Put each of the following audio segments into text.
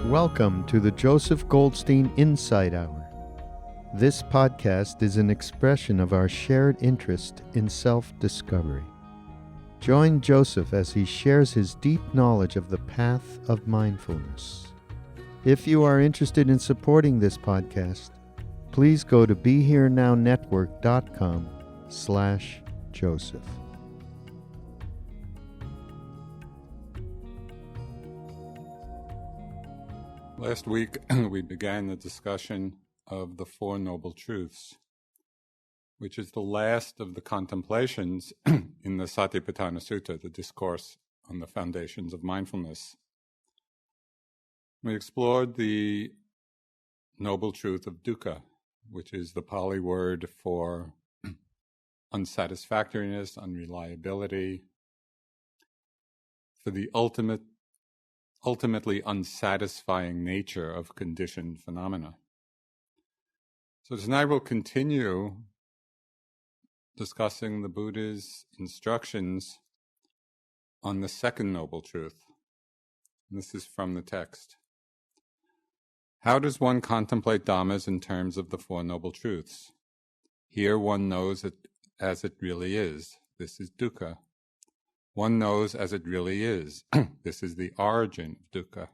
Welcome to the Joseph Goldstein Insight Hour. This podcast is an expression of our shared interest in self-discovery. Join Joseph as he shares his deep knowledge of the path of mindfulness. If you are interested in supporting this podcast, please go to BeHereNowNetwork.com/Joseph. Last week, we began the discussion of the Four Noble Truths, which is the last of the contemplations in the Satipatthana Sutta, the discourse on the foundations of mindfulness. We explored the Noble Truth of Dukkha, which is the Pali word for unsatisfactoriness, unreliability, for the ultimately unsatisfying nature of conditioned phenomena. So tonight we'll continue discussing the Buddha's instructions on the second Noble Truth. And this is from the text. How does one contemplate Dhammas in terms of the Four Noble Truths? Here one knows it as it really is. This is dukkha. One knows as it really is. This is the origin of dukkha.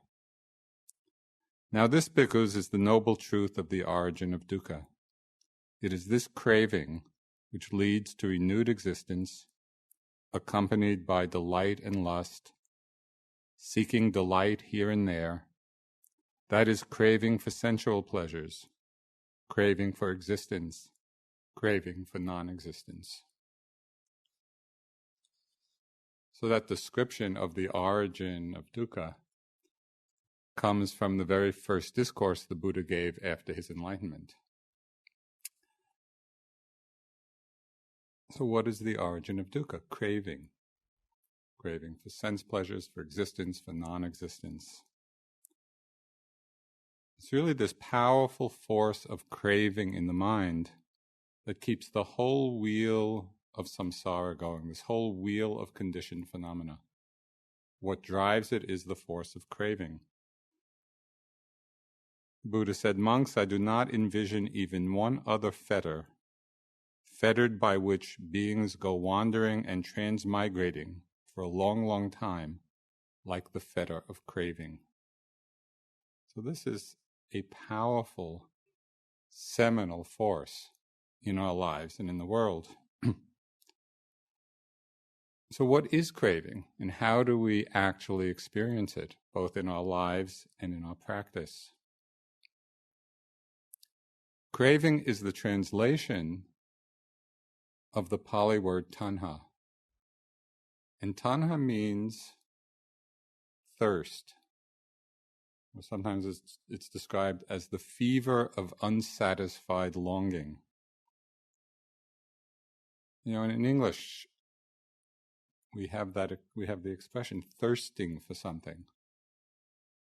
Now this, bhikkhus, is the noble truth of the origin of dukkha. It is this craving which leads to renewed existence, accompanied by delight and lust, seeking delight here and there. That is craving for sensual pleasures, craving for existence, craving for non-existence. So that description of the origin of dukkha comes from the very first discourse the Buddha gave after his enlightenment. So what is the origin of dukkha? Craving. Craving for sense pleasures, for existence, for non-existence. It's really this powerful force of craving in the mind that keeps the whole wheel of samsara going, this whole wheel of conditioned phenomena. What drives it is the force of craving. Buddha said, "Monks, I do not envision even one other fetter, fettered by which beings go wandering and transmigrating for a long, long time, like the fetter of craving." So this is a powerful, seminal force in our lives and in the world. So what is craving, and how do we actually experience it, both in our lives and in our practice? Craving is the translation of the Pali word taṇhā. And taṇhā means thirst. Or sometimes it's described as the fever of unsatisfied longing. You know, and in English, we have the expression thirsting for something.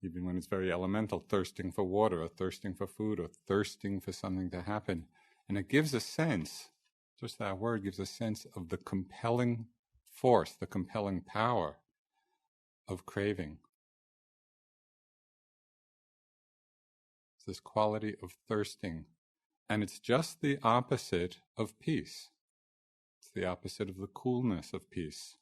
Even when it's very elemental, thirsting for water, or thirsting for food, or thirsting for something to happen. And it gives a sense, just that word gives a sense of the compelling force, the compelling power of craving. It's this quality of thirsting. And it's just the opposite of peace. It's the opposite of the coolness of peace.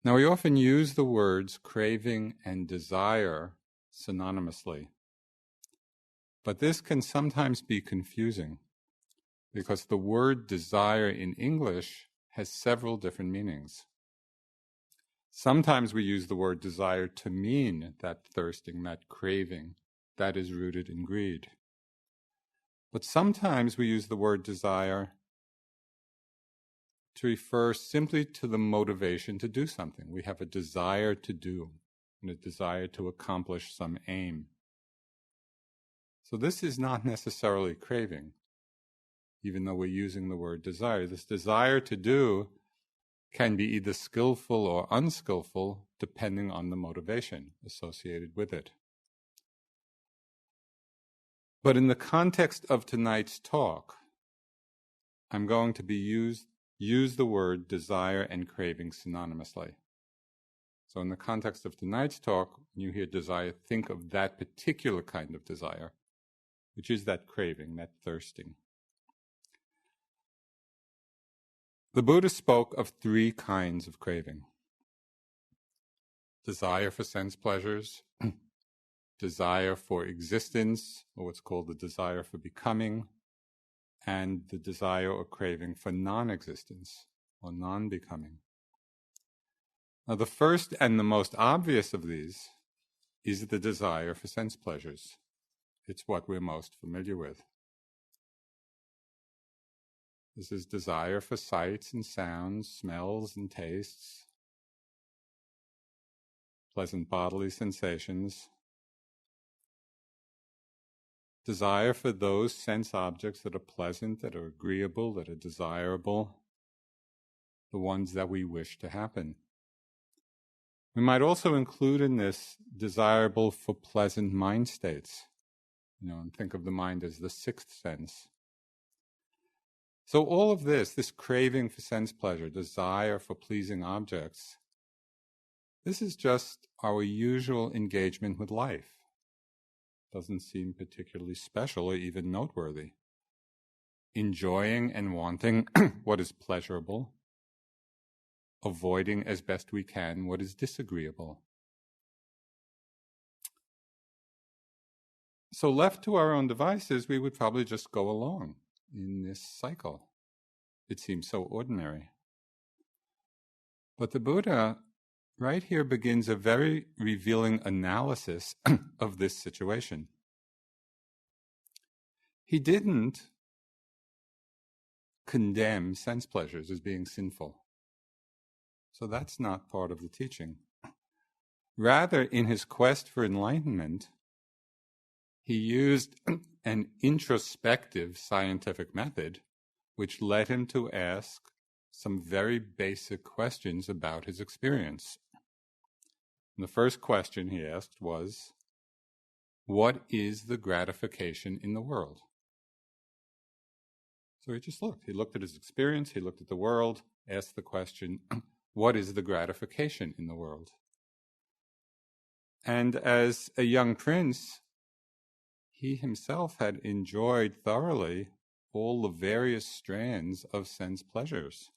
Now, we often use the words craving and desire synonymously, but this can sometimes be confusing because the word desire in English has several different meanings. Sometimes we use the word desire to mean that thirsting, that craving, that is rooted in greed. But sometimes we use the word desire to refer simply to the motivation to do something. We have a desire to do, and a desire to accomplish some aim. So this is not necessarily craving, even though we're using the word desire. This desire to do can be either skillful or unskillful, depending on the motivation associated with it. But in the context of tonight's talk, I'm going to use the word desire and craving synonymously. So in the context of tonight's talk, when you hear desire, think of that particular kind of desire, which is that craving, that thirsting. The Buddha spoke of 3 kinds of craving. Desire for sense pleasures, desire for existence, or what's called the desire for becoming, and the desire or craving for non-existence, or non-becoming. Now, the first and the most obvious of these is the desire for sense pleasures. It's what we're most familiar with. This is desire for sights and sounds, smells and tastes, pleasant bodily sensations, desire for those sense objects that are pleasant, that are agreeable, that are desirable, the ones that we wish to happen. We might also include in this desirable for pleasant mind states, and think of the mind as the 6th sense. So all of this craving for sense pleasure, desire for pleasing objects, this is just our usual engagement with life. Doesn't seem particularly special or even noteworthy. Enjoying and wanting what is pleasurable, avoiding as best we can what is disagreeable. So left to our own devices, we would probably just go along in this cycle. It seems so ordinary. But the Buddha right here begins a very revealing analysis of this situation. He didn't condemn sense pleasures as being sinful. So that's not part of the teaching. Rather, in his quest for enlightenment, he used an introspective scientific method which led him to ask some very basic questions about his experience. And the first question he asked was, what is the gratification in the world? So he just looked. He looked at his experience, he looked at the world, asked the question, what is the gratification in the world? And as a young prince, he himself had enjoyed thoroughly all the various strands of sense pleasures.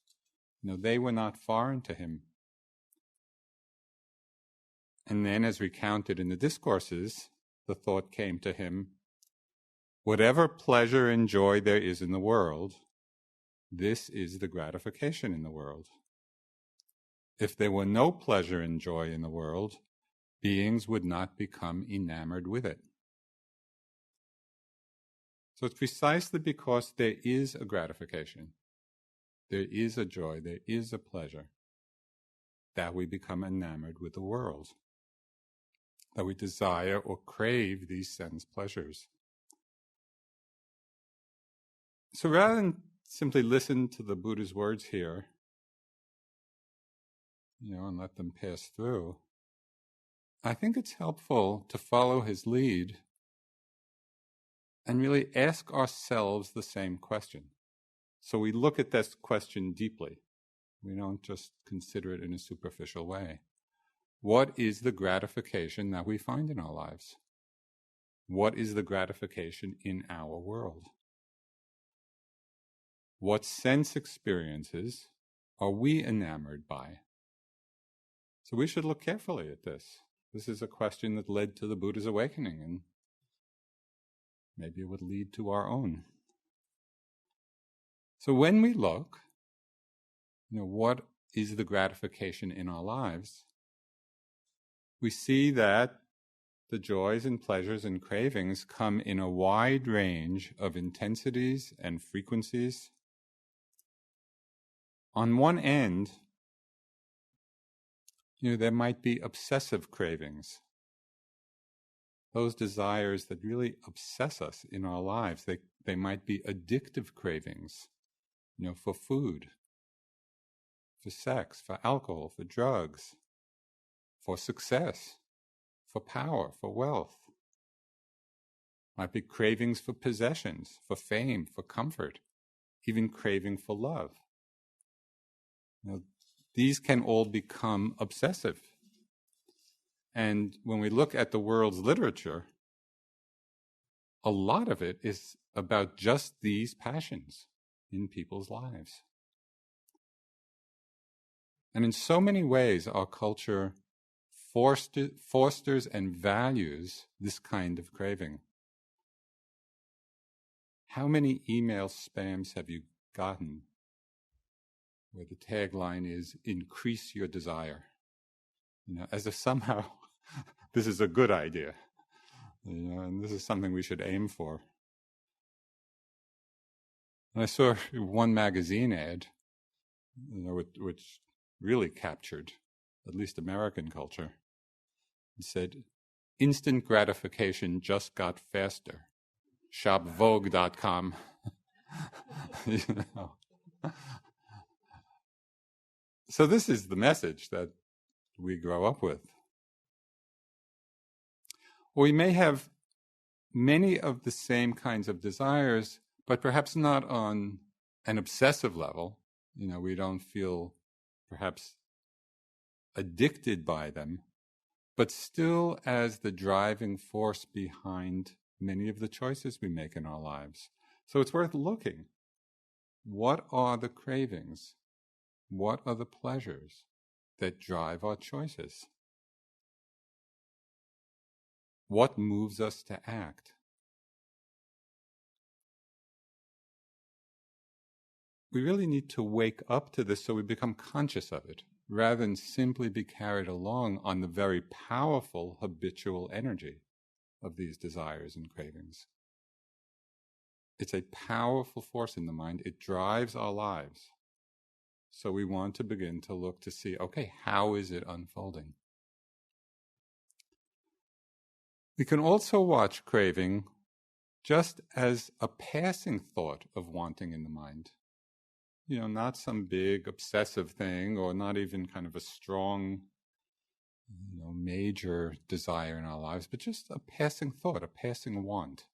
They were not foreign to him. And then, as recounted in the discourses, the thought came to him, whatever pleasure and joy there is in the world, this is the gratification in the world. If there were no pleasure and joy in the world, beings would not become enamored with it. So it's precisely because there is a gratification, there is a joy, there is a pleasure, that we become enamored with the world, that we desire or crave these sense pleasures. So rather than simply listen to the Buddha's words here, and let them pass through, I think it's helpful to follow his lead and really ask ourselves the same question. So we look at this question deeply. We don't just consider it in a superficial way. What is the gratification that we find in our lives? What is the gratification in our world? What sense experiences are we enamored by? So we should look carefully at this. This is a question that led to the Buddha's awakening, and maybe it would lead to our own. So when we look, what is the gratification in our lives? We see that the joys and pleasures and cravings come in a wide range of intensities and frequencies. On one end, there might be obsessive cravings. Those desires that really obsess us in our lives, they might be addictive cravings, for food, for sex, for alcohol, for drugs, for success, for power, for wealth. Might be cravings for possessions, for fame, for comfort, even craving for love. These can all become obsessive And when we look at the world's literature, a lot of it is about just these passions in people's lives. And in so many ways, our culture fosters and values this kind of craving. How many email spams have you gotten where the tagline is, increase your desire? As if somehow this is a good idea, and this is something we should aim for. And I saw one magazine ad, which really captured at least American culture. It said, instant gratification just got faster. Shop Vogue.com. So this is the message that we grow up with. We may have many of the same kinds of desires, but perhaps not on an obsessive level. We don't feel perhaps addicted by them, but still as the driving force behind many of the choices we make in our lives. So it's worth looking. What are the cravings? What are the pleasures that drive our choices? What moves us to act? We really need to wake up to this so we become conscious of it, rather than simply be carried along on the very powerful habitual energy of these desires and cravings. It's a powerful force in the mind. It drives our lives. So we want to begin to look to see, okay, how is it unfolding? We can also watch craving just as a passing thought of wanting in the mind. Not some big obsessive thing, or not even kind of a strong, major desire in our lives, but just a passing thought, a passing want,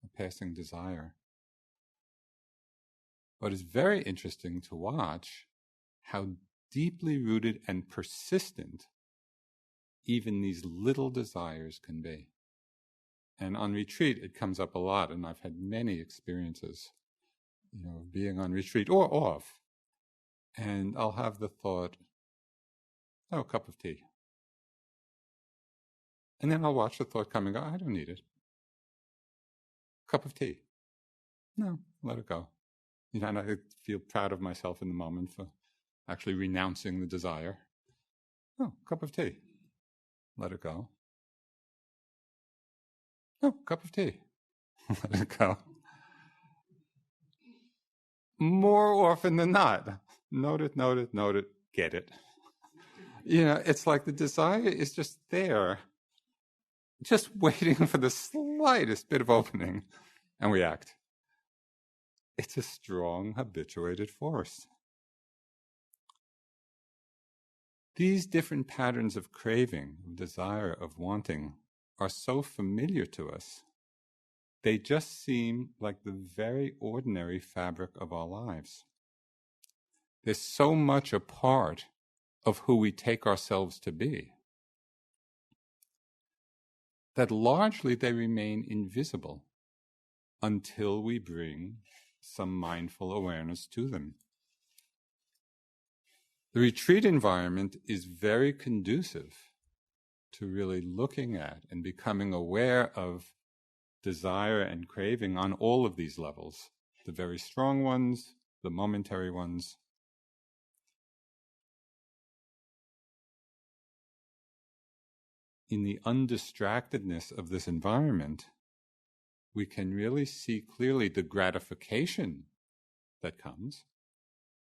a passing desire. But it's very interesting to watch how deeply rooted and persistent even these little desires can be. And on retreat, it comes up a lot, and I've had many experiences, of being on retreat or off, and I'll have the thought, a cup of tea. And then I'll watch the thought come and go, I don't need it. Cup of tea. No, let it go. And I feel proud of myself in the moment for actually renouncing the desire. Cup of tea. Let it go. Cup of tea. Let it go. More often than not, note it, get it. It's like the desire is just there, just waiting for the slightest bit of opening, and we act. It's a strong, habituated force. These different patterns of craving, of desire, of wanting, are so familiar to us. They just seem like the very ordinary fabric of our lives. They're so much a part of who we take ourselves to be that largely they remain invisible until we bring some mindful awareness to them. The retreat environment is very conducive to really looking at and becoming aware of desire and craving on all of these levels, the very strong ones, the momentary ones. In the undistractedness of this environment, we can really see clearly the gratification that comes.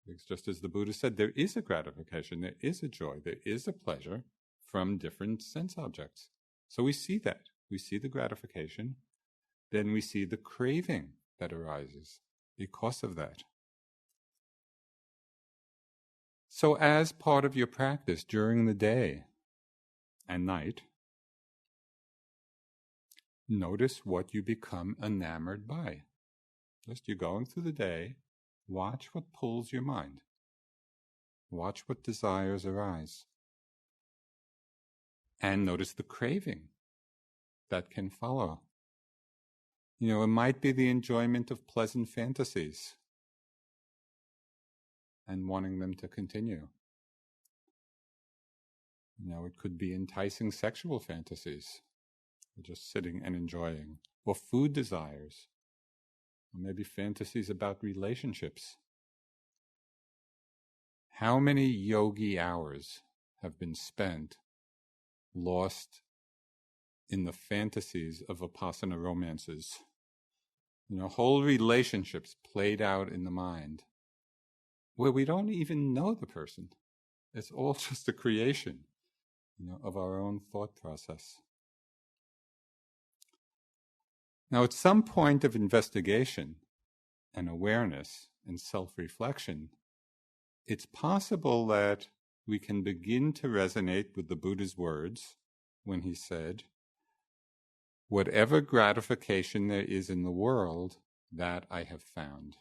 Because just as the Buddha said, there is a gratification, there is a joy, there is a pleasure from different sense objects. So we see that. We see the gratification. Then we see the craving that arises because of that. So as part of your practice during the day and night, notice what you become enamored by. Just you're going through the day, watch what pulls your mind. Watch what desires arise. And notice the craving that can follow. It might be the enjoyment of pleasant fantasies and wanting them to continue. It could be enticing sexual fantasies, or just sitting and enjoying, or food desires, or maybe fantasies about relationships. How many yogi hours have been spent lost in the fantasies of Vipassana romances? Whole relationships played out in the mind where we don't even know the person. It's all just a creation, of our own thought process. Now, at some point of investigation and awareness and self-reflection, it's possible that we can begin to resonate with the Buddha's words when he said, "Whatever gratification there is in the world, that I have found."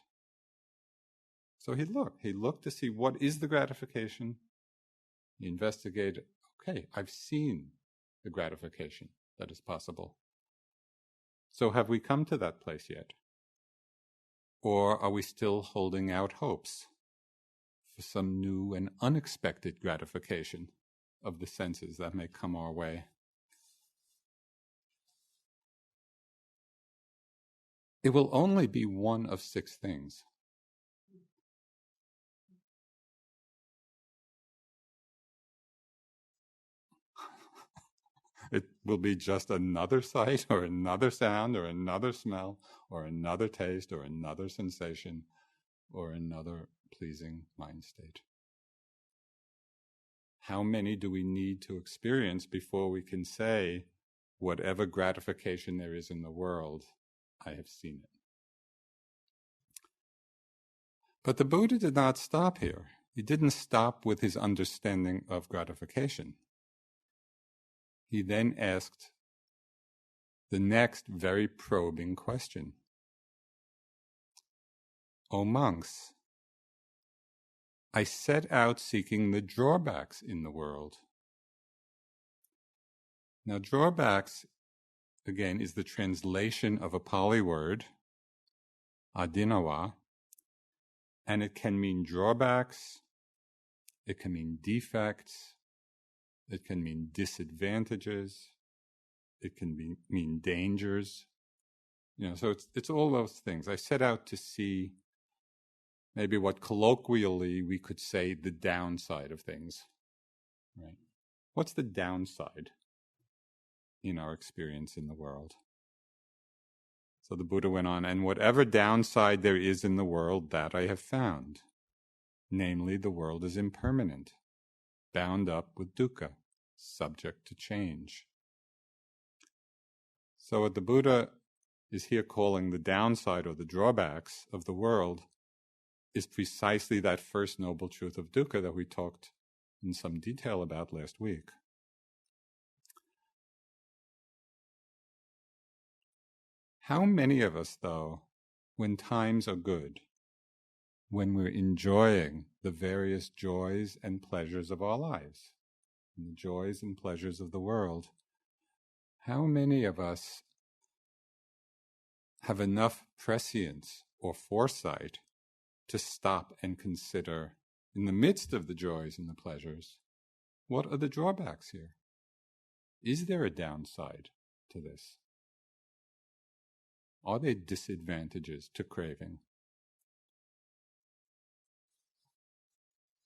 So he looked to see what is the gratification. He investigated, okay, I've seen the gratification that is possible. So have we come to that place yet? Or are we still holding out hopes for some new and unexpected gratification of the senses that may come our way? It will only be one of 6 things. It will be just another sight or another sound or another smell or another taste or another sensation or another pleasing mind state. How many do we need to experience before we can say, whatever gratification there is in the world, I have seen it? But the Buddha did not stop here. He didn't stop with his understanding of gratification. He then asked the next very probing question. O monks, I set out seeking the drawbacks in the world. Now, drawbacks, again, is the translation of a Pali word, adinawa, and it can mean drawbacks, it can mean defects, it can mean disadvantages, it can mean dangers. So it's all those things. I set out to see maybe what colloquially we could say the downside of things. Right? What's the downside in our experience in the world? So the Buddha went on, and whatever downside there is in the world, that I have found. Namely, the world is impermanent, bound up with dukkha, subject to change. So what the Buddha is here calling the downside or the drawbacks of the world is precisely that first noble truth of dukkha that we talked in some detail about last week. How many of us, though, when times are good, when we're enjoying the various joys and pleasures of our lives, and the joys and pleasures of the world, how many of us have enough prescience or foresight to stop and consider, in the midst of the joys and the pleasures, what are the drawbacks here? Is there a downside to this? Are there disadvantages to craving?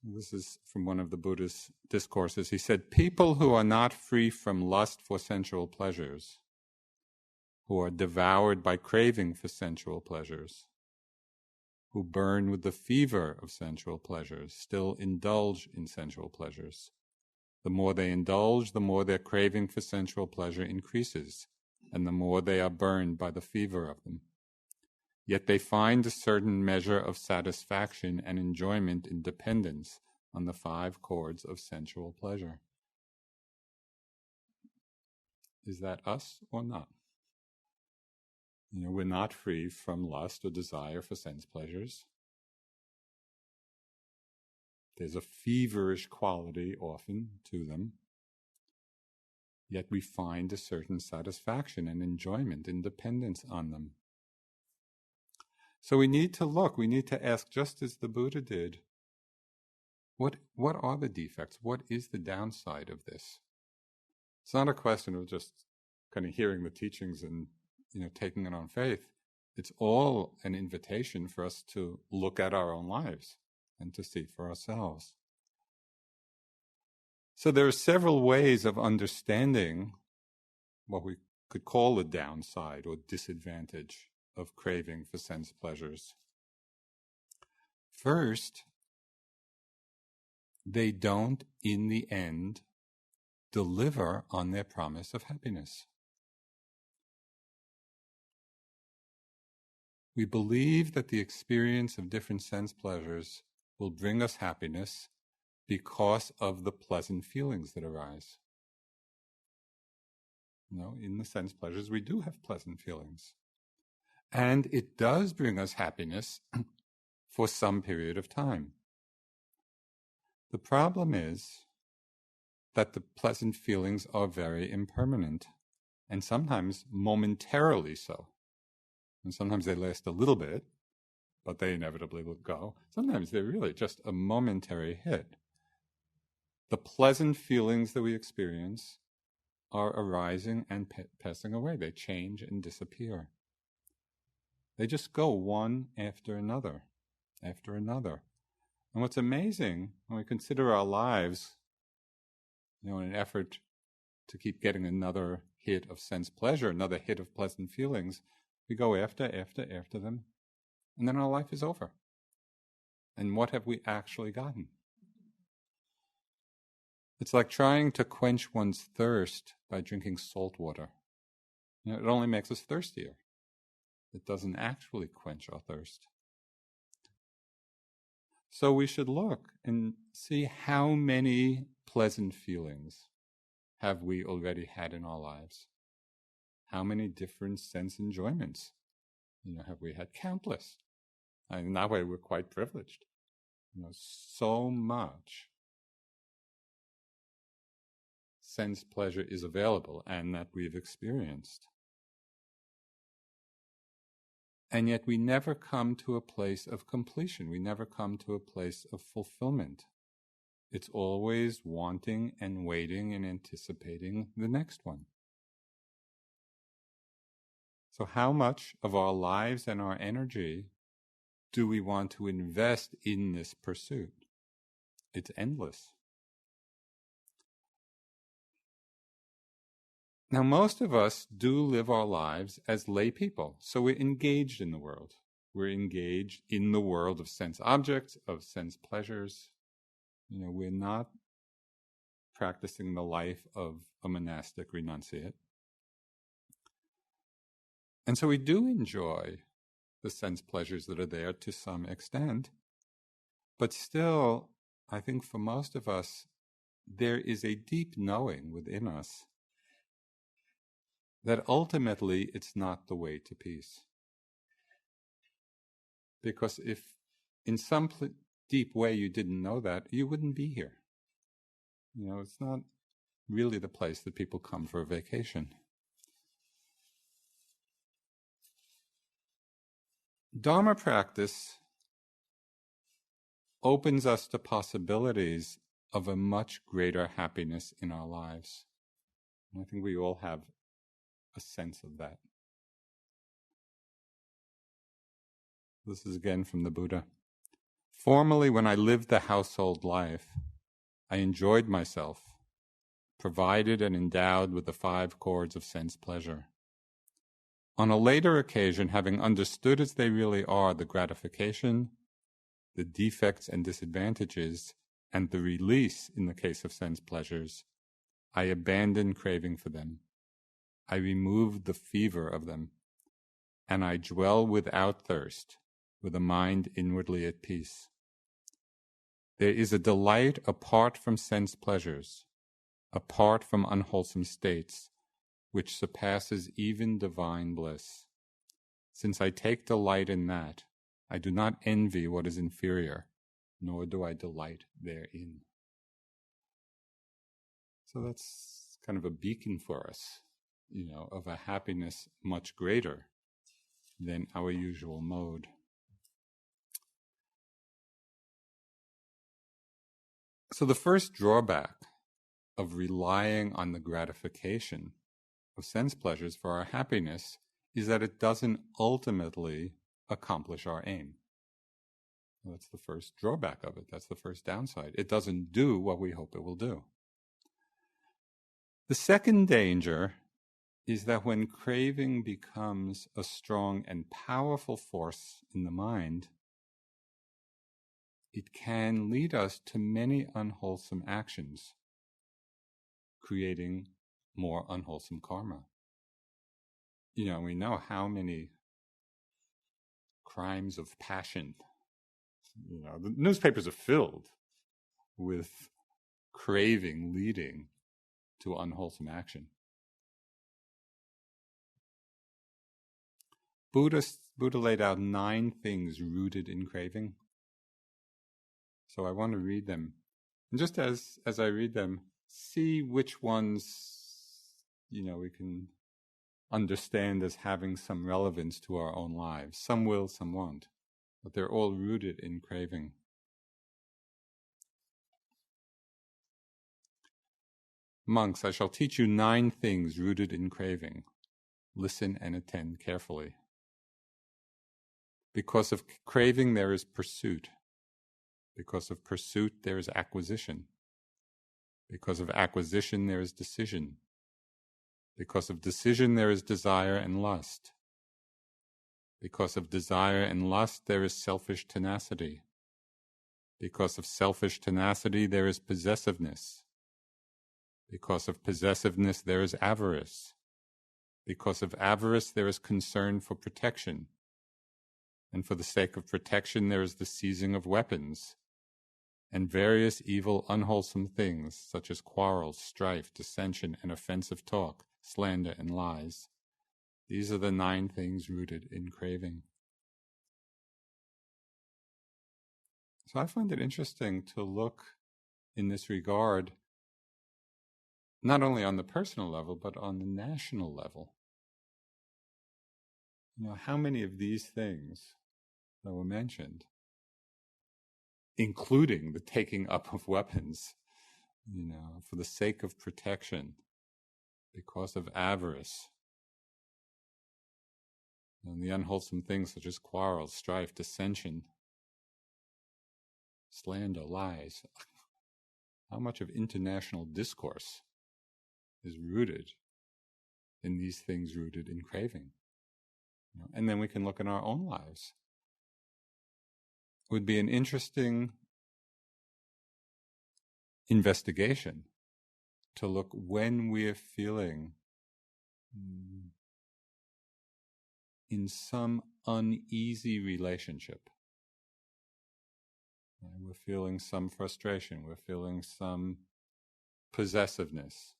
This is from one of the Buddha's discourses. He said, people who are not free from lust for sensual pleasures, who are devoured by craving for sensual pleasures, who burn with the fever of sensual pleasures, still indulge in sensual pleasures. The more they indulge, the more their craving for sensual pleasure increases, and the more they are burned by the fever of them. Yet they find a certain measure of satisfaction and enjoyment in dependence on the 5 chords of sensual pleasure. Is that us or not? We're not free from lust or desire for sense pleasures. There's a feverish quality often to them. yet we find a certain satisfaction and enjoyment and dependence on them. So we need to look, we need to ask, just as the Buddha did, what are the defects? What is the downside of this? It's not a question of just kind of hearing the teachings and taking it on faith. It's all an invitation for us to look at our own lives and to see for ourselves. So there are several ways of understanding what we could call the downside or disadvantage of craving for sense pleasures. First, they don't, in the end, deliver on their promise of happiness. We believe that the experience of different sense pleasures will bring us happiness because of the pleasant feelings that arise. In the sense pleasures, we do have pleasant feelings. And it does bring us happiness for some period of time. The problem is that the pleasant feelings are very impermanent, and sometimes momentarily so. And sometimes they last a little bit, but they inevitably will go. Sometimes they're really just a momentary hit. The pleasant feelings that we experience are arising and passing away. They change and disappear. They just go one after another, after another. And what's amazing, when we consider our lives, in an effort to keep getting another hit of sense pleasure, another hit of pleasant feelings, we go after them, and then our life is over. And what have we actually gotten? It's like trying to quench one's thirst by drinking salt water. It only makes us thirstier. It doesn't actually quench our thirst. So we should look and see how many pleasant feelings have we already had in our lives. How many different sense enjoyments have we had? Countless. And in that way, we're quite privileged. So much sense pleasure is available and that we've experienced. And yet we never come to a place of completion. We never come to a place of fulfillment. It's always wanting and waiting and anticipating the next one. So how much of our lives and our energy do we want to invest in this pursuit? It's endless. Now, most of us do live our lives as lay people, so we're engaged in the world. We're engaged in the world of sense objects, of sense pleasures. We're not practicing the life of a monastic renunciate. And so we do enjoy the sense pleasures that are there to some extent, but still, I think for most of us, there is a deep knowing within us that ultimately it's not the way to peace. Because if in some deep way you didn't know that, you wouldn't be here. It's not really the place that people come for a vacation. Dharma practice opens us to possibilities of a much greater happiness in our lives. And I think we all have a sense of that. This is again from the Buddha. Formerly, when I lived the household life, I enjoyed myself, provided and endowed with the 5 chords of sense pleasure. On a later occasion, having understood as they really are the gratification, the defects and disadvantages, and the release in the case of sense pleasures, I abandoned craving for them. I removed the fever of them, and I dwell without thirst, with a mind inwardly at peace. There is a delight apart from sense pleasures, apart from unwholesome states, which surpasses even divine bliss. Since I take delight in that, I do not envy what is inferior, nor do I delight therein. So that's kind of a beacon for us, of a happiness much greater than our usual mode. So the first drawback of relying on the gratification of sense pleasures for our happiness is that it doesn't ultimately accomplish our aim. That's the first drawback of it. That's the first downside. It doesn't do what we hope it will do. The second danger is that when craving becomes a strong and powerful force in the mind, it can lead us to many unwholesome actions, creating more unwholesome karma. We know how many crimes of passion, the newspapers are filled with craving leading to unwholesome action. Buddha laid out 9 things rooted in craving. So I want to read them. And just as I read them, see which ones, we can understand as having some relevance to our own lives. Some will, some won't. But they're all rooted in craving. Monks, I shall teach you 9 things rooted in craving. Listen and attend carefully. Because of craving, there is pursuit. Because of pursuit, there is acquisition. Because of acquisition, there is decision. Because of decision, there is desire and lust. Because of desire and lust, there is selfish tenacity. Because of selfish tenacity, there is possessiveness. Because of possessiveness, there is avarice. Because of avarice, there is concern for protection. And for the sake of protection, there is the seizing of weapons, and various evil, unwholesome things, such as quarrels, strife, dissension, and offensive talk, slander, and lies. These are the 9 things rooted in craving. So I find it interesting to look in this regard, not only on the personal level, but on the national level. How many of these things that were mentioned, including the taking up of weapons, for the sake of protection, because of avarice, and the unwholesome things such as quarrels, strife, dissension, slander, lies. How much of international discourse is rooted in these things rooted in craving? And then we can look in our own lives. It would be an interesting investigation to look when we are feeling in some uneasy relationship. We're feeling some frustration, we're feeling some possessiveness,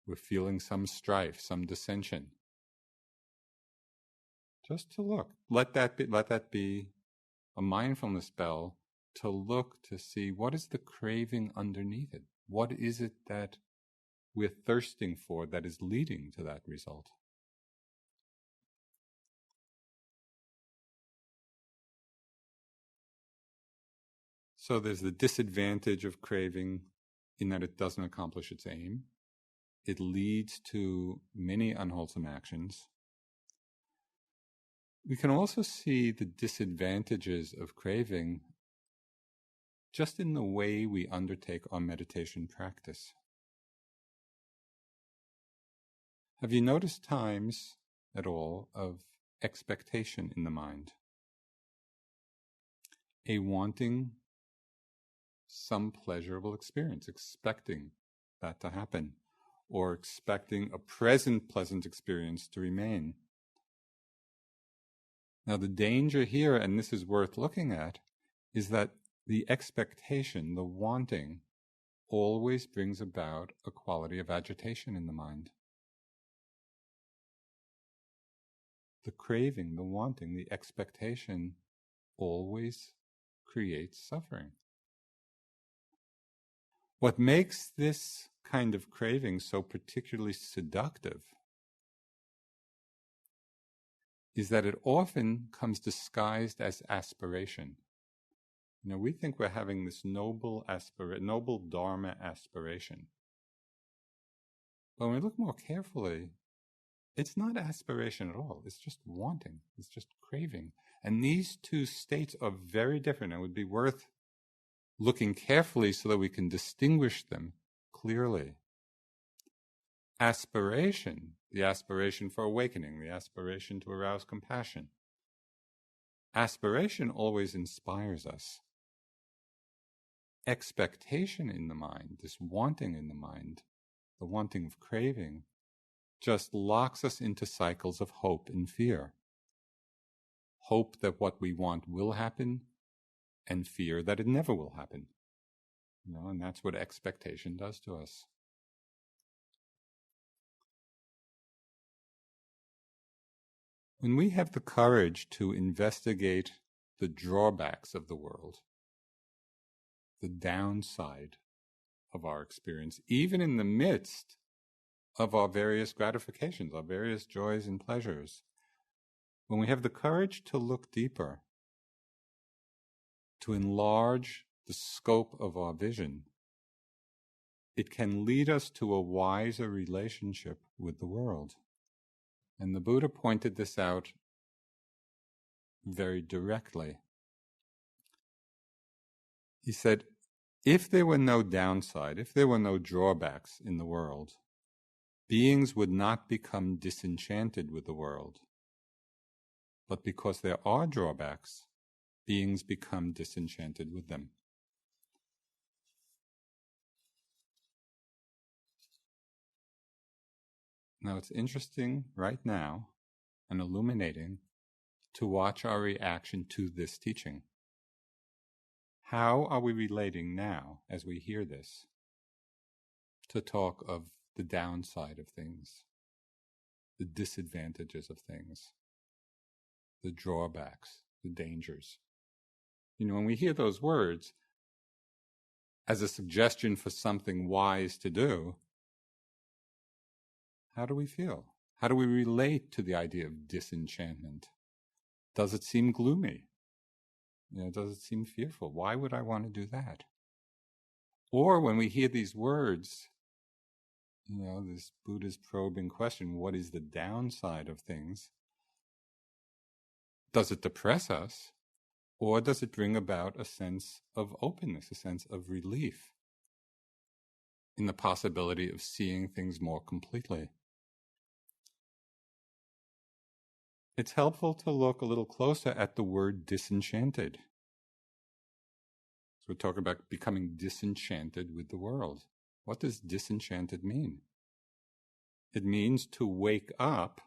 we're feeling some strife, some dissension. Just to look. Let that be a mindfulness bell to look to see what is the craving underneath it. What is it that we're thirsting for that is leading to that result? So there's the disadvantage of craving in that it doesn't accomplish its aim. It leads to many unwholesome actions. We can also see the disadvantages of craving just in the way we undertake our meditation practice. Have you noticed times at all of expectation in the mind? A wanting some pleasurable experience, expecting that to happen, or expecting a present pleasant experience to remain. Now the danger here, and this is worth looking at, is that the expectation, the wanting, always brings about a quality of agitation in the mind. The craving, the wanting, the expectation always creates suffering. What makes this kind of craving so particularly seductive is that it often comes disguised as aspiration. We think we're having this noble Dharma aspiration. But when we look more carefully, it's not aspiration at all. It's just wanting. It's just craving. And these two states are very different and would be worth looking carefully so that we can distinguish them clearly. Aspiration, the aspiration for awakening, the aspiration to arouse compassion. Aspiration always inspires us. Expectation in the mind, this wanting in the mind, the wanting of craving, just locks us into cycles of hope and fear. Hope that what we want will happen, and fear that it never will happen. And that's what expectation does to us. When we have the courage to investigate the drawbacks of the world, the downside of our experience, even in the midst of our various gratifications, our various joys and pleasures, when we have the courage to look deeper, to enlarge the scope of our vision, it can lead us to a wiser relationship with the world. And the Buddha pointed this out very directly. He said, if there were no downside, if there were no drawbacks in the world, beings would not become disenchanted with the world. But because there are drawbacks, beings become disenchanted with them. Now it's interesting right now and illuminating to watch our reaction to this teaching. How are we relating now, as we hear this, to talk of the downside of things, the disadvantages of things, the drawbacks, the dangers? When we hear those words as a suggestion for something wise to do, how do we feel? How do we relate to the idea of disenchantment? Does it seem gloomy? Does it seem fearful? Why would I want to do that? Or when we hear these words, this Buddha's probing question, what is the downside of things? Does it depress us? Or does it bring about a sense of openness, a sense of relief in the possibility of seeing things more completely? It's helpful to look a little closer at the word disenchanted. So we're talking about becoming disenchanted with the world. What does disenchanted mean? It means to wake up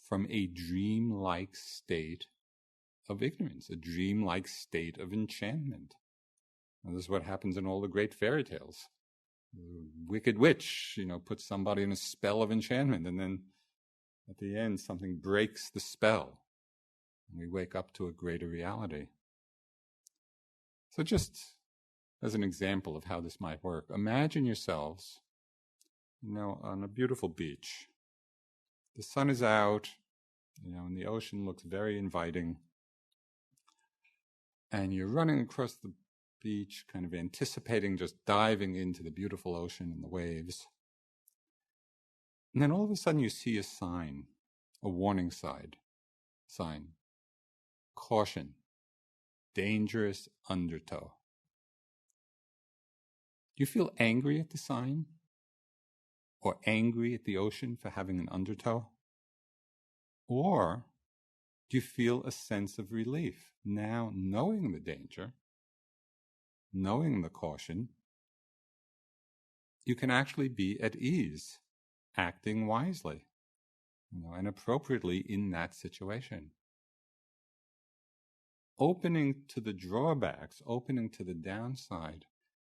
from a dream-like state of ignorance, a dream-like state of enchantment. And this is what happens in all the great fairy tales. The wicked witch, puts somebody in a spell of enchantment, and then at the end, something breaks the spell, and we wake up to a greater reality. So just as an example of how this might work, imagine yourselves, on a beautiful beach. The sun is out, and the ocean looks very inviting, and you're running across the beach, kind of anticipating just diving into the beautiful ocean and the waves. And then all of a sudden you see a sign, a warning sign. Caution, dangerous undertow. Do you feel angry at the sign? Or angry at the ocean for having an undertow? Or do you feel a sense of relief now knowing the danger, knowing the caution? You can actually be at ease, acting wisely, and appropriately in that situation. Opening to the drawbacks, opening to the downside,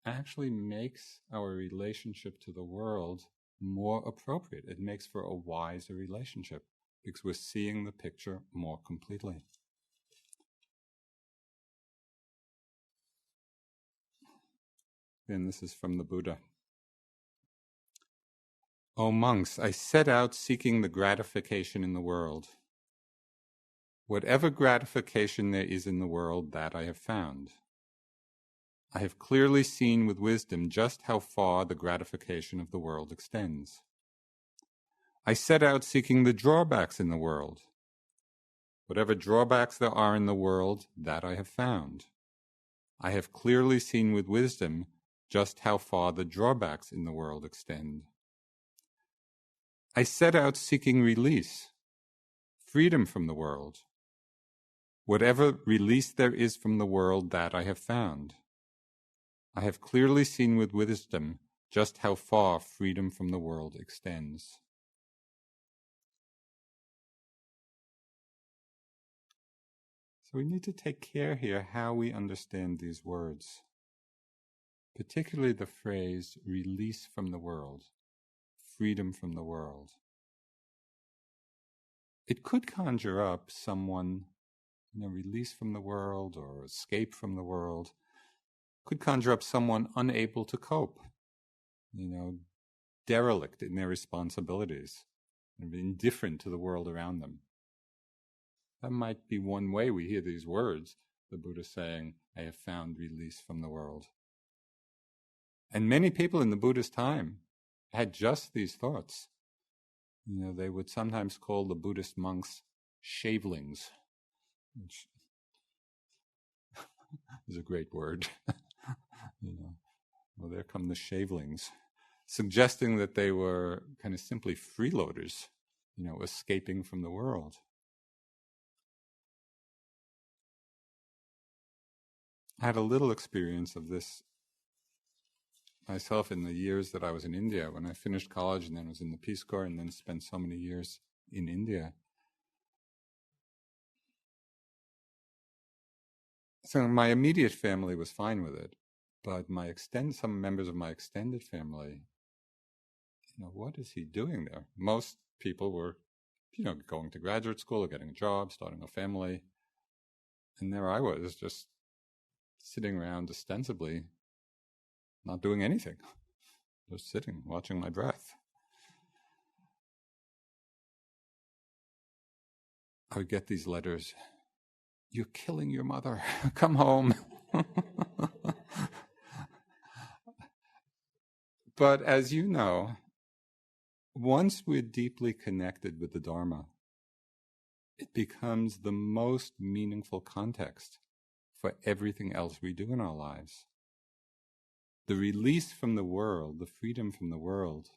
actually makes our relationship to the world more appropriate. It makes for a wiser relationship because we're seeing the picture more completely. And this is from the Buddha. O monks, I set out seeking the gratification in the world. Whatever gratification there is in the world, that I have found. I have clearly seen with wisdom just how far the gratification of the world extends. I set out seeking the drawbacks in the world. Whatever drawbacks there are in the world, that I have found. I have clearly seen with wisdom just how far the drawbacks in the world extend. I set out seeking release, freedom from the world. Whatever release there is from the world, that I have found. I have clearly seen with wisdom just how far freedom from the world extends. So we need to take care here how we understand these words, particularly the phrase release from the world, freedom from the world. It could conjure up someone, release from the world or escape from the world, could conjure up someone unable to cope, derelict in their responsibilities, indifferent to the world around them. That might be one way we hear these words, the Buddha saying, I have found release from the world. And many people in the Buddha's time had just these thoughts. They would sometimes call the Buddhist monks shavelings, which is a great word. Well, there come the shavelings, suggesting that they were kind of simply freeloaders, escaping from the world. I had a little experience of this myself in the years that I was in India, when I finished college and then was in the Peace Corps and then spent so many years in India. So my immediate family was fine with it, but some members of my extended family, what is he doing there? Most people were, going to graduate school or getting a job, starting a family. And there I was, just sitting around ostensibly, not doing anything, just sitting, watching my breath. I would get these letters, you're killing your mother, come home. But as you know, once we're deeply connected with the Dharma, it becomes the most meaningful context for everything else we do in our lives. The release from the world, the freedom from the world,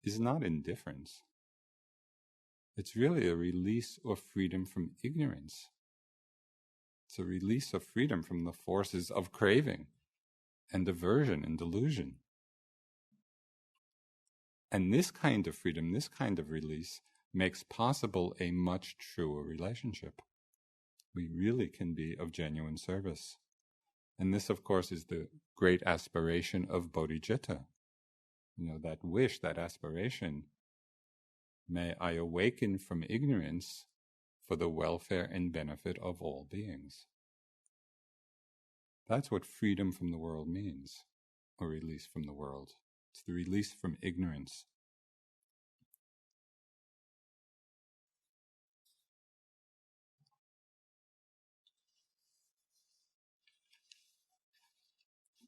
is not indifference. It's really a release or freedom from ignorance. It's a release of freedom from the forces of craving and diversion and delusion. And this kind of freedom, this kind of release, makes possible a much truer relationship. We really can be of genuine service. And this, of course, is the great aspiration of bodhicitta. That wish, that aspiration. May I awaken from ignorance for the welfare and benefit of all beings. That's what freedom from the world means, or release from the world. It's the release from ignorance.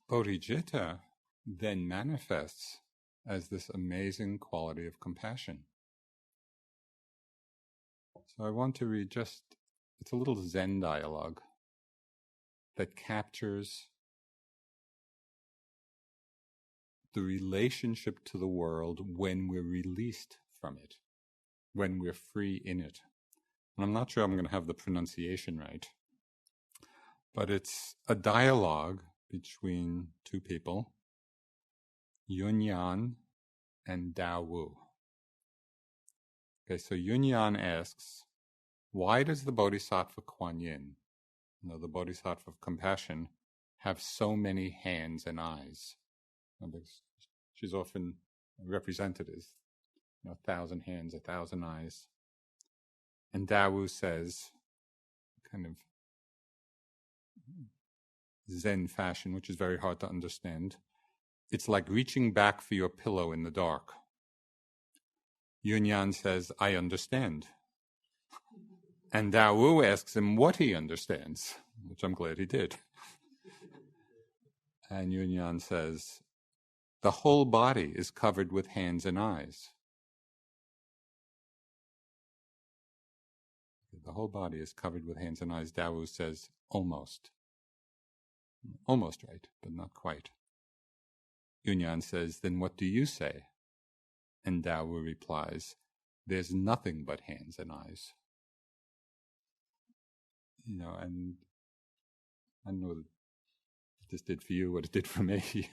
Bodhicitta then manifests as this amazing quality of compassion. So I want to read it's a little Zen dialogue that captures the relationship to the world when we're released from it, when we're free in it. And I'm not sure I'm going to have the pronunciation right, but it's a dialogue between two people, Yunyan and Dao Wu. Okay, so Yunyan asks, why does the Bodhisattva Kuan Yin, the Bodhisattva of compassion, have so many hands and eyes? She's often represented as 1,000 hands, 1,000 eyes. And Dao Wu says, kind of Zen fashion, which is very hard to understand, it's like reaching back for your pillow in the dark. Yunyan says, I understand. And Dao Wu asks him what he understands, which I'm glad he did. And Yunyan says, the whole body is covered with hands and eyes. The whole body is covered with hands and eyes. Dao Wu says, almost. Almost right, but not quite. Yunyan says, then what do you say? And Dao Wu replies, there's nothing but hands and eyes. And I don't know what this did for you, what it did for me,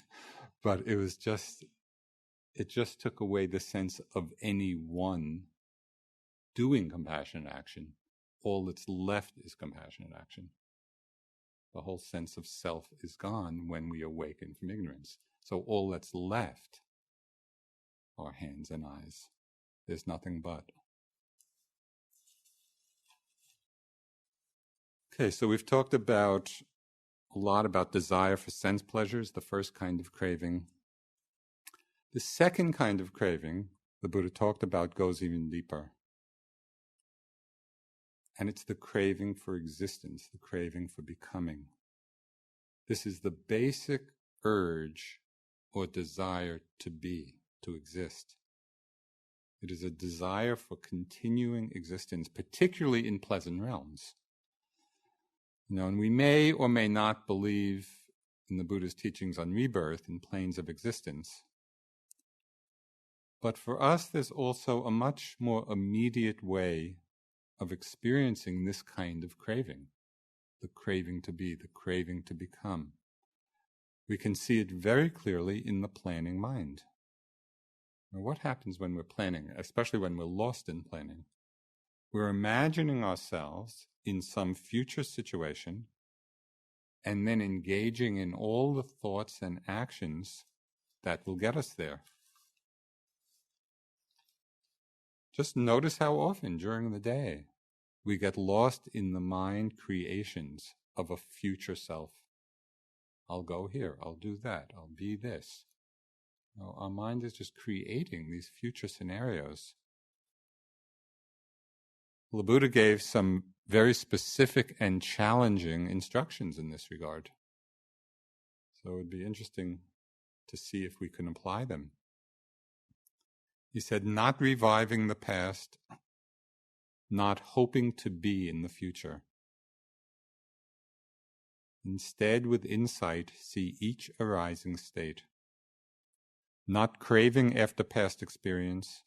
but it just took away the sense of anyone doing compassionate action. All that's left is compassionate action. The whole sense of self is gone when we awaken from ignorance. So all that's left are hands and eyes. There's nothing but. Okay, so we've talked a lot about desire for sense pleasures, the first kind of craving. The second kind of craving the Buddha talked about goes even deeper. And it's the craving for existence, the craving for becoming. This is the basic urge or desire to be, to exist. It is a desire for continuing existence, particularly in pleasant realms. And we may or may not believe in the Buddha's teachings on rebirth and planes of existence. But for us, there's also a much more immediate way of experiencing this kind of craving, the craving to be, the craving to become. We can see it very clearly in the planning mind. Now, what happens when we're planning, especially when we're lost in planning? We're imagining ourselves in some future situation and then engaging in all the thoughts and actions that will get us there. Just notice how often during the day we get lost in the mind creations of a future self. I'll go here, I'll do that, I'll be this. Our mind is just creating these future scenarios. The Buddha gave some very specific and challenging instructions in this regard. So it would be interesting to see if we can apply them. He said, not reviving the past, not hoping to be in the future. Instead, with insight, see each arising state. Not craving after past experience,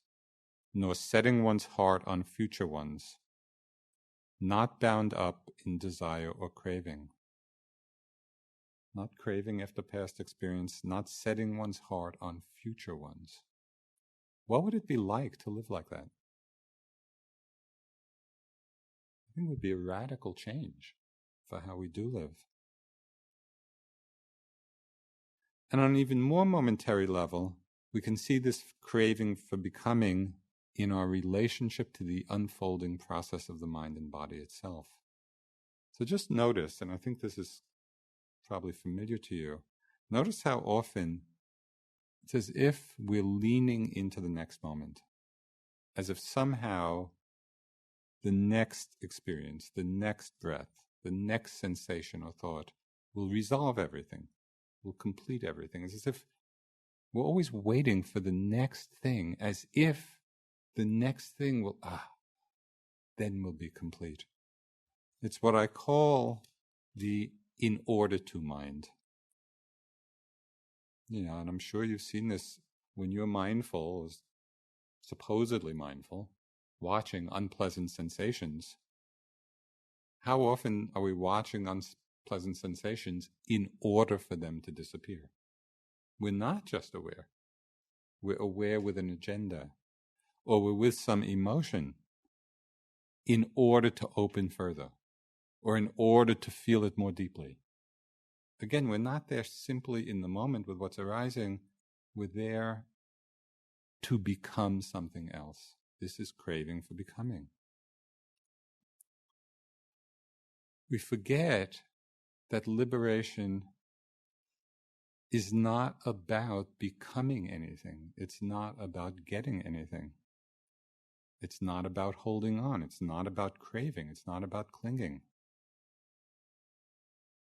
nor setting one's heart on future ones, not bound up in desire or craving. Not craving after past experience, not setting one's heart on future ones. What would it be like to live like that? I think it would be a radical change for how we do live. And on an even more momentary level, we can see this craving for becoming in our relationship to the unfolding process of the mind and body itself. So just notice, and I think this is probably familiar to you, notice how often it's as if we're leaning into the next moment, as if somehow the next experience, the next breath, the next sensation or thought will resolve everything, will complete everything. It's as if we're always waiting for the next thing, as if the next thing will, then will be complete. It's what I call the in order to mind. And I'm sure you've seen this when you're mindful, supposedly mindful, watching unpleasant sensations. How often are we watching unpleasant sensations in order for them to disappear? We're not just aware. We're aware with an agenda, or we're with some emotion in order to open further, or in order to feel it more deeply. Again, we're not there simply in the moment with what's arising. We're there to become something else. This is craving for becoming. We forget that liberation is not about becoming anything. It's not about getting anything. It's not about holding on. It's not about craving. It's not about clinging.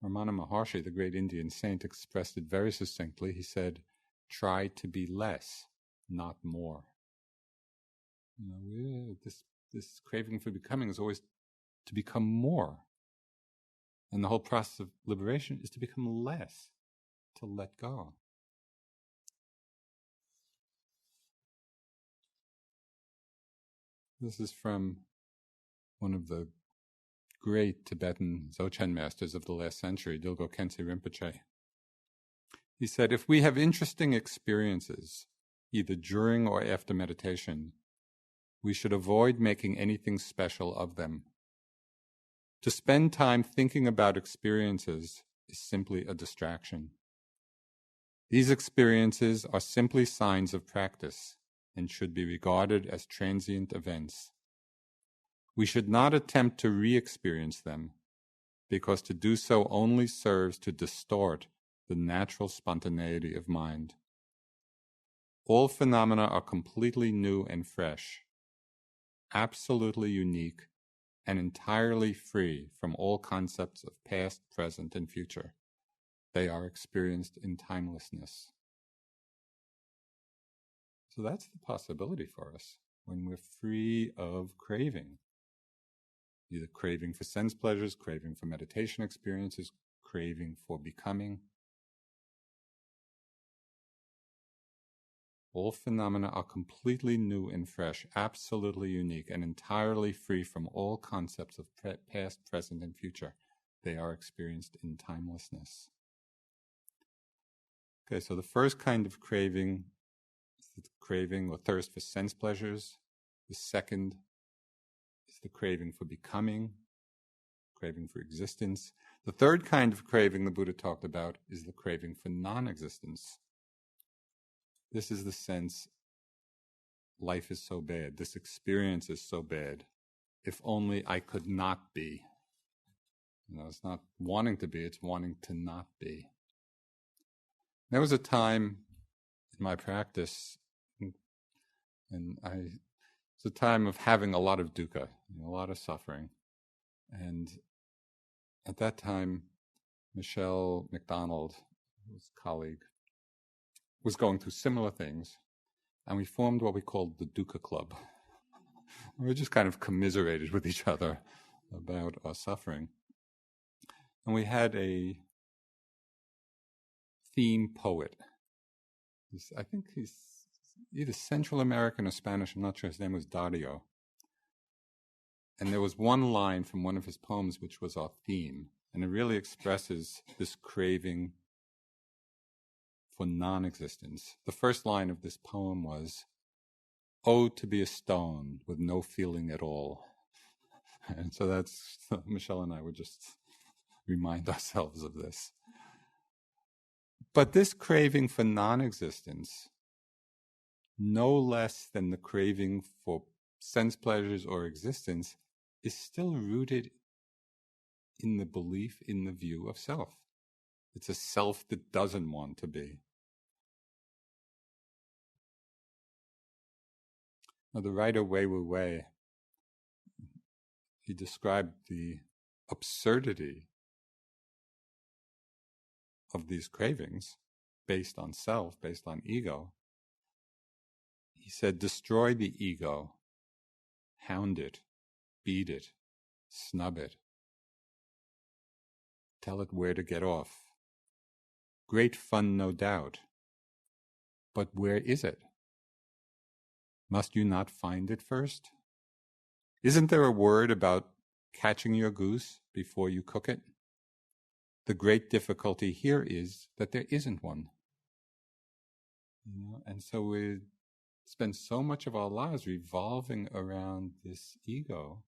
Ramana Maharshi, the great Indian saint, expressed it very succinctly. He said, try to be less, not more. This craving for becoming is always to become more. And the whole process of liberation is to become less, to let go. This is from one of the great Tibetan Dzogchen masters of the last century, Dilgo Khyentse Rinpoche. He said, if we have interesting experiences, either during or after meditation, we should avoid making anything special of them. To spend time thinking about experiences is simply a distraction. These experiences are simply signs of practice and should be regarded as transient events. We should not attempt to re-experience them, because to do so only serves to distort the natural spontaneity of mind. All phenomena are completely new and fresh, absolutely unique, and entirely free from all concepts of past, present, and future. They are experienced in timelessness. So that's the possibility for us when we're free of craving. Either craving for sense pleasures, craving for meditation experiences, craving for becoming. All phenomena are completely new and fresh, absolutely unique, and entirely free from all concepts of past, present, and future. They are experienced in timelessness. Okay, so the first kind of craving is the craving or thirst for sense pleasures. The second is the craving for becoming, craving for existence. The third kind of craving the Buddha talked about is the craving for non-existence. This is the sense, life is so bad, this experience is so bad, if only I could not be. It's not wanting to be, it's wanting to not be. There was a time in my practice, and it's a time of having a lot of dukkha, a lot of suffering. And at that time, Michelle McDonald, his colleague, was going through similar things, and we formed what we called the Dukkha Club. We just kind of commiserated with each other about our suffering. And we had a theme poet. I think he's either Central American or Spanish, I'm not sure. His name was Dario. And there was one line from one of his poems which was our theme, and it really expresses this craving for non-existence. The first line of this poem was, "Oh, to be a stone with no feeling at all." And so that's, Michelle and I would just remind ourselves of this. But this craving for non-existence, no less than the craving for sense pleasures or existence, is still rooted in the belief in the view of self. It's a self that doesn't want to be. Now, the writer Wei Wu Wei, he described the absurdity of these cravings based on self, based on ego. He said, destroy the ego, hound it, beat it, snub it, tell it where to get off. Great fun, no doubt. But where is it? Must you not find it first? Isn't there a word about catching your goose before you cook it? The great difficulty here is that there isn't one. And so we spend so much of our lives revolving around this ego,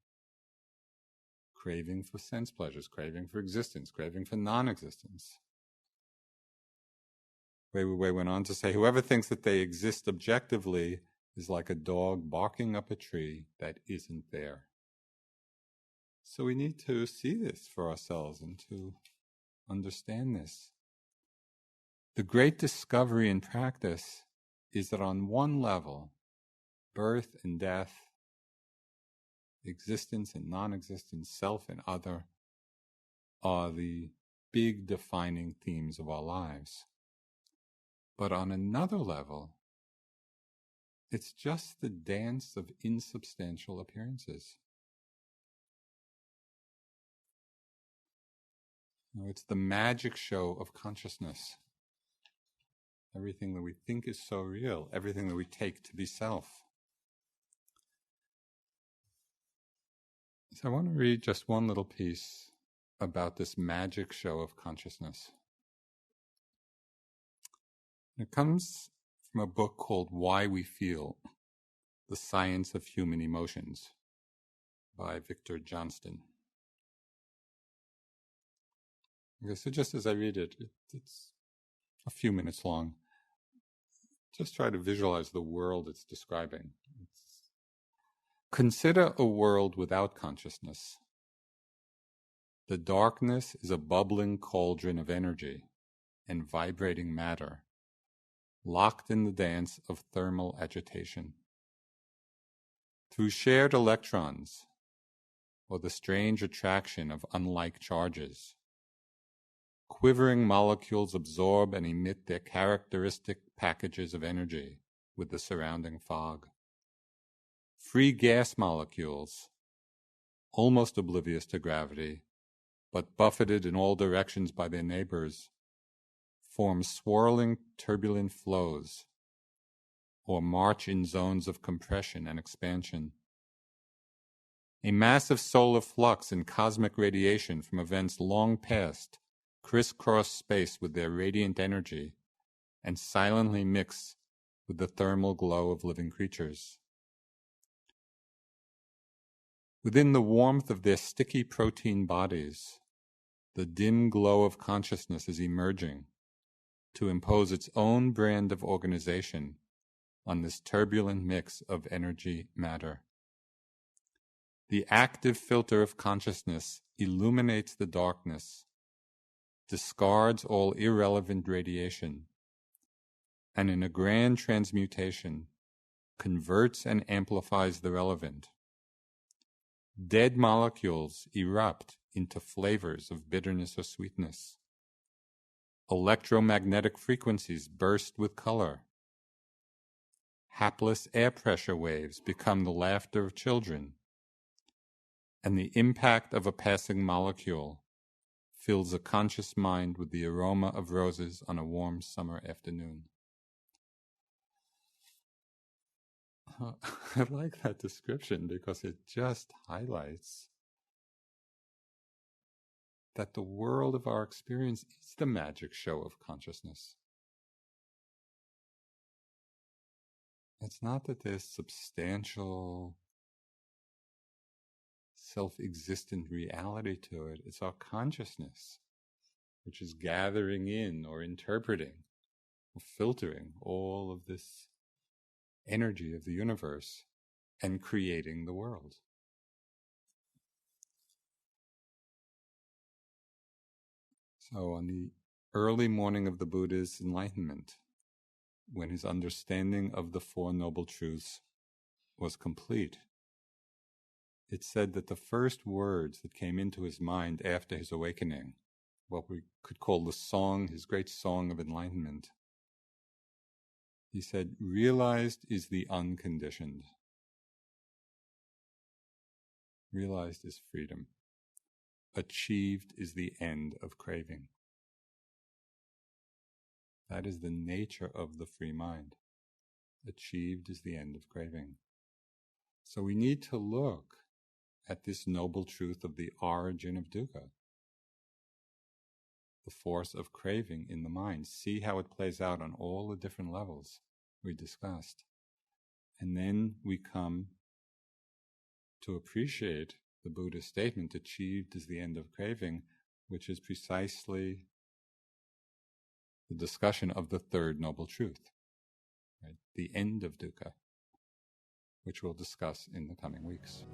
craving for sense pleasures, craving for existence, craving for non-existence. Wei Wu Wei went on to say, whoever thinks that they exist objectively is like a dog barking up a tree that isn't there. So we need to see this for ourselves and to understand this. The great discovery in practice is that on one level, birth and death, existence and non-existence, self and other, are the big defining themes of our lives. But on another level, it's just the dance of insubstantial appearances. It's the magic show of consciousness. Everything that we think is so real, everything that we take to be self. So I want to read just one little piece about this magic show of consciousness. It comes from a book called Why We Feel, The Science of Human Emotions by Victor Johnston. Okay, so just as I read it, it's a few minutes long. Just try to visualize the world it's describing. Consider a world without consciousness. The darkness is a bubbling cauldron of energy and vibrating matter, locked in the dance of thermal agitation. Through shared electrons, or the strange attraction of unlike charges, quivering molecules absorb and emit their characteristic packages of energy with the surrounding fog. Free gas molecules, almost oblivious to gravity, but buffeted in all directions by their neighbors, form swirling turbulent flows, or march in zones of compression and expansion. A massive solar flux and cosmic radiation from events long past crisscross space with their radiant energy and silently mix with the thermal glow of living creatures. Within the warmth of their sticky protein bodies, the dim glow of consciousness is emerging to impose its own brand of organization on this turbulent mix of energy matter. The active filter of consciousness illuminates the darkness, discards all irrelevant radiation, and in a grand transmutation, converts and amplifies the relevant. Dead molecules erupt into flavors of bitterness or sweetness. Electromagnetic frequencies burst with color. Hapless air pressure waves become the laughter of children, and the impact of a passing molecule fills a conscious mind with the aroma of roses on a warm summer afternoon. I like that description because it just highlights that the world of our experience is the magic show of consciousness. It's not that there's substantial self-existent reality to it. It's our consciousness, which is gathering in or interpreting or filtering all of this energy of the universe and creating the world. So on the early morning of the Buddha's enlightenment, when his understanding of the Four Noble Truths was complete, it said that the first words that came into his mind after his awakening, what we could call the song, his great song of enlightenment, he said, realized is the unconditioned. Realized is freedom. Achieved is the end of craving. That is the nature of the free mind. Achieved is the end of craving. So we need to look at this noble truth of the origin of dukkha, the force of craving in the mind. See how it plays out on all the different levels we discussed. And then we come to appreciate the Buddha's statement, achieved is the end of craving, which is precisely the discussion of the third noble truth, right? The end of dukkha, which we'll discuss in the coming weeks.